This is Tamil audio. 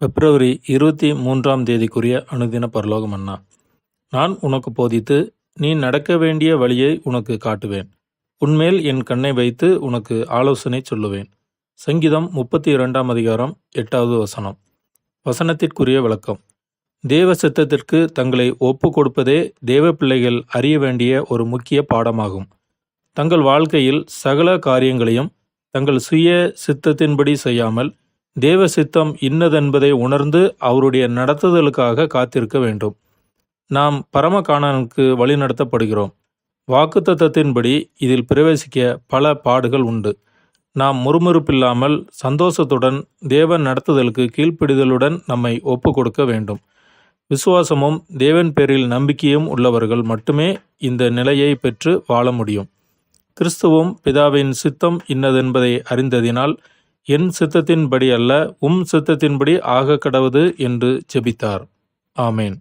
பிப்ரவரி 23ஆம் தேதிக்குரிய அனுதின பரலோக மன்னா. நான் உனக்கு போதித்து நீ நடக்க வேண்டிய வழியை உனக்கு காட்டுவேன். உன்மேல் என் கண்ணை வைத்து உனக்கு ஆலோசனை சொல்லுவேன். சங்கீதம் 32ஆம் அதிகாரம் 8வது வசனம். வசனத்திற்குரிய விளக்கம். தேவ சித்தத்திற்கு தங்களை ஒப்பு கொடுப்பதே தேவ பிள்ளைகள் அறிய வேண்டிய ஒரு முக்கிய பாடமாகும். தங்கள் வாழ்க்கையில் சகல காரியங்களையும் தங்கள் சுய சித்தத்தின்படி செய்யாமல் தேவ சித்தம் இன்னதென்பதை உணர்ந்து அவருடைய நடத்துதலுக்காக காத்திருக்க வேண்டும். நாம் பரம கானானுக்கு வழிநடத்தப்படுகிறோம். வாக்குத்தத்தத்தின்படி இதில் பிரவேசிக்க பல பாடுகள் உண்டு. நாம் முறுமுறுப்பில்லாமல் சந்தோஷத்துடன் தேவன் நடத்துதலுக்கு கீழ்ப்பிடிதலுடன் நம்மை ஒப்பு கொடுக்க வேண்டும். விசுவாசமும் தேவன் பேரில் நம்பிக்கையும் உள்ளவர்கள் மட்டுமே இந்த நிலையை பெற்று வாழ முடியும். கிறிஸ்துவும் பிதாவின் சித்தம் இன்னதென்பதை அறிந்ததினால் என் சித்தத்தின்படி அல்ல சித்தத்தின்படி ஆக கடவுது என்று ஜெபித்தார். ஆமேன்.